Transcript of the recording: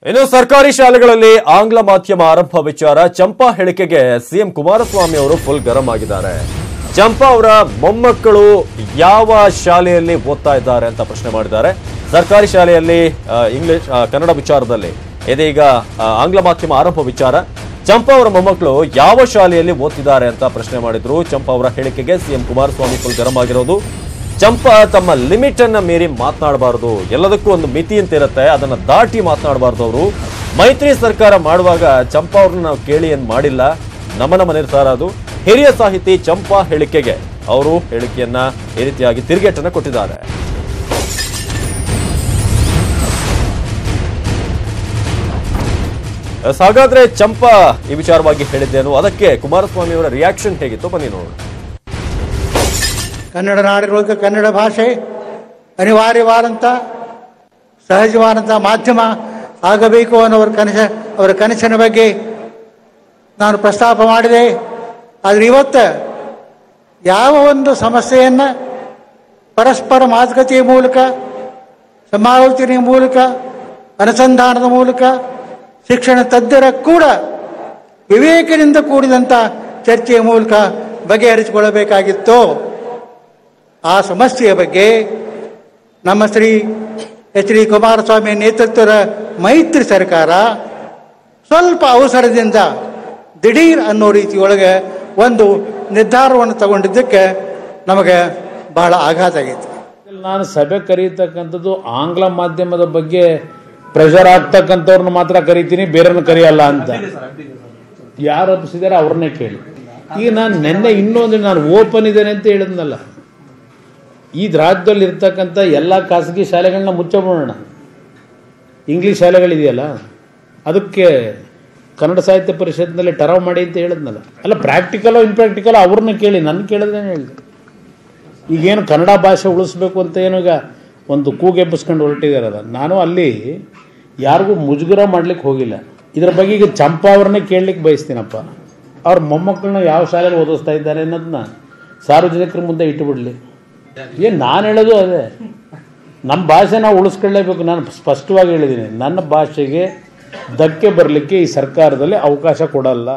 ಇನ್ನು ಸರ್ಕಾರಿ ಶಾಲೆಗಳಲ್ಲಿ ಆಂಗ್ಲ ಮಾಧ್ಯಮ ಆರಂಭ ವಿಚಾರ ಚಂಪಾ ಹೇಳಿಕೆಗೆ ಸಿಎಂ ಕುಮಾರಸ್ವಾಮಿ ಅವರು ಫುಲ್ ಗರಂ ಆಗಿದ್ದಾರೆ. ಚಂಪಾ ಅವರ ಮೊಮ್ಮಕ್ಕಳು ಯಾವ ಶಾಲೆಯಲ್ಲಿ ಓದ್ತಾ ಇದ್ದಾರೆ ಅಂತ ಪ್ರಶ್ನೆ ಮಾಡಿದ್ದಾರೆ. ಸರ್ಕಾರಿ ಶಾಲೆಯಲ್ಲಿ ಇಂಗ್ಲಿಷ್ ಕನ್ನಡ ವಿಚಾರದಲ್ಲಿ ಇದೀಗ ಆಂಗ್ಲ ಮಾಧ್ಯಮ ಆರಂಭ ವಿಚಾರ. ಚಂಪಾ ಅವರ ಮೊಮ್ಮಕ್ಕಳು ಯಾವ ಶಾಲೆಯಲ್ಲಿ ಓದ್ತಿದ್ದಾರೆ ಅಂತ ಪ್ರಶ್ನೆ ಮಾಡಿದ್ರು. ಚಂಪಾ ಅವರ ಹೇಳಿಕೆಗೆ ಸಿಎಂ ಕುಮಾರಸ್ವಾಮಿ ಫುಲ್ ಗರಂ ಆಗಿರೋದು. ಚಂಪಾ ತಮ್ಮ ಲಿಮಿಟ್ ಅನ್ನ ಮೀರಿ ಮಾತನಾಡಬಾರದು, ಎಲ್ಲದಕ್ಕೂ ಒಂದು ಮಿತಿ ಅಂತ ಇರುತ್ತೆ, ಅದನ್ನ ದಾಟಿ ಮಾತನಾಡಬಾರದು. ಅವರು ಮೈತ್ರಿ ಸರ್ಕಾರ ಮಾಡುವಾಗ ಚಂಪಾ ಅವ್ರನ್ನ ನಾವು ಕೇಳಿ ಏನ್ ಮಾಡಿಲ್ಲ, ನಮ್ಮ ನಿರ್ಧಾರ ಅದು. ಹಿರಿಯ ಸಾಹಿತಿ ಚಂಪಾ ಹೇಳಿಕೆಗೆ ಅವರು ಹೇಳಿಕೆಯನ್ನ ಈ ರೀತಿಯಾಗಿ ತಿರುಗೇಟನ್ನ ಕೊಟ್ಟಿದ್ದಾರೆ. ಹಾಗಾದ್ರೆ ಚಂಪಾ ಈ ವಿಚಾರವಾಗಿ ಹೇಳಿದ್ದೇನು, ಅದಕ್ಕೆ ಕುಮಾರಸ್ವಾಮಿ ಅವರ ರಿಯಾಕ್ಷನ್ ಹೇಗಿತ್ತು ಬನ್ನಿ ನೋಡಿ. ಕನ್ನಡ ನಾಡಿನೊಳಗೆ ಕನ್ನಡ ಭಾಷೆ ಅನಿವಾರ್ಯವಾದಂಥ ಸಹಜವಾದಂಥ ಮಾಧ್ಯಮ ಆಗಬೇಕು ಅನ್ನೋ ಅವರ ಕನಸಿನ ಬಗ್ಗೆ ನಾನು ಪ್ರಸ್ತಾಪ ಮಾಡಿದೆ. ಆದರೆ ಇವತ್ತು ಯಾವ ಒಂದು ಸಮಸ್ಯೆಯನ್ನು ಪರಸ್ಪರ ಮಾತುಕತೆಯ ಮೂಲಕ, ಸಮಾಲೋಚನೆಯ ಮೂಲಕ, ಅನುಸಂಧಾನದ ಮೂಲಕ, ಶಿಕ್ಷಣ ತಜ್ಞರ ಕೂಡ ವಿವೇಕದಿಂದ ಕೂಡಿದಂಥ ಚರ್ಚೆಯ ಮೂಲಕ ಬಗೆಹರಿಸಿಕೊಳ್ಳಬೇಕಾಗಿತ್ತು. ಆ ಸಮಸ್ಯೆಯ ಬಗ್ಗೆ ನಮ್ಮ ಶ್ರೀ ಎಚ್ ಡಿ ಕುಮಾರಸ್ವಾಮಿ ನೇತೃತ್ವದ ಮೈತ್ರಿ ಸರ್ಕಾರ ಸ್ವಲ್ಪ ಅವಸರದಿಂದ ದಿಢೀರ್ ಅನ್ನೋ ರೀತಿಯೊಳಗೆ ಒಂದು ನಿರ್ಧಾರವನ್ನು ತಗೊಂಡಿದ್ದಕ್ಕೆ ನಮಗೆ ಬಹಳ ಆಘಾತ ಆಗೈತಿ. ನಾನು ಸಭೆ ಕರೀತಕ್ಕಂಥದ್ದು ಆಂಗ್ಲ ಮಾಧ್ಯಮದ ಬಗ್ಗೆ ಪ್ರೆಷರ್ ಆಗ್ತಕ್ಕಂಥವ್ರನ್ನ ಮಾತ್ರ ಕರಿತೀನಿ, ಬೇರೆಯವ್ರನ್ನ ಕರೆಯಲ್ಲ ಅಂತ ಯಾರು ಒಪ್ಪಿಸಿದಾರೆ ಅವ್ರನ್ನೇ ಕೇಳಿ. ಈಗ ನಾನು ನಿನ್ನೆ ಇನ್ನೊಂದು ನಾನು ಓಪನ್ ಇದ್ದೇನೆ ಅಂತ ಹೇಳಿದ್ನಲ್ಲ, ಈ ರಾಜ್ಯದಲ್ಲಿ ಇರ್ತಕ್ಕಂಥ ಎಲ್ಲ ಖಾಸಗಿ ಶಾಲೆಗಳನ್ನ ಮುಚ್ಚಬೋಣ. ಇಂಗ್ಲೀಷ್ ಶಾಲೆಗಳಿದೆಯಲ್ಲ, ಅದಕ್ಕೆ ಕನ್ನಡ ಸಾಹಿತ್ಯ ಪರಿಷತ್ನಲ್ಲಿ ಟರಾವ್ ಮಾಡಿ ಅಂತ ಹೇಳಿದ್ನಲ್ಲ. ಅಲ್ಲ, ಪ್ರಾಕ್ಟಿಕಲೋ ಇಂಪ್ರಾಕ್ಟಿಕಲೋ ಅವ್ರನ್ನ ಕೇಳಿ, ನನ್ನ ಕೇಳಿದ್ರೇನೆ ಹೇಳಿದೆ. ಈಗೇನು ಕನ್ನಡ ಭಾಷೆ ಉಳಿಸ್ಬೇಕು ಅಂತ ಏನು ಈಗ ಒಂದು ಕೂಗೆಬ್ಬಿಸ್ಕೊಂಡು ಹೊರಟಿದಾರಲ್ಲ, ನಾನು ಅಲ್ಲಿ ಯಾರಿಗೂ ಮುಜುಗರ ಮಾಡ್ಲಿಕ್ಕೆ ಹೋಗಿಲ್ಲ. ಇದ್ರ ಬಗ್ಗೆ ಈಗ ಚಂಪಾ ಅವ್ರನ್ನೇ ಕೇಳಲಿಕ್ಕೆ ಬಯಸ್ತೀನಪ್ಪ. ಅವ್ರ ಮೊಮ್ಮಕ್ಕಳನ್ನ ಯಾವ ಶಾಲೆಯಲ್ಲಿ ಓದಿಸ್ತಾ ಇದ್ದಾರೆ ಅನ್ನೋದನ್ನ ಸಾರ್ವಜನಿಕರ ಮುಂದೆ ಇಟ್ಟುಬಿಡಲಿ. ಏನು ನಾನು ಹೇಳೋದು ಅದೇ, ನಮ್ಮ ಭಾಷೆ ನಾವು ಉಳಿಸ್ಕೊಳ್ಳೇಬೇಕು. ನಾನು ಸ್ಪಷ್ಟವಾಗಿ ಹೇಳಿದ್ದೀನಿ, ನನ್ನ ಭಾಷೆಗೆ ಧಕ್ಕೆ ಬರಲಿಕ್ಕೆ ಈ ಸರ್ಕಾರದಲ್ಲಿ ಅವಕಾಶ ಕೊಡಲ್ಲ.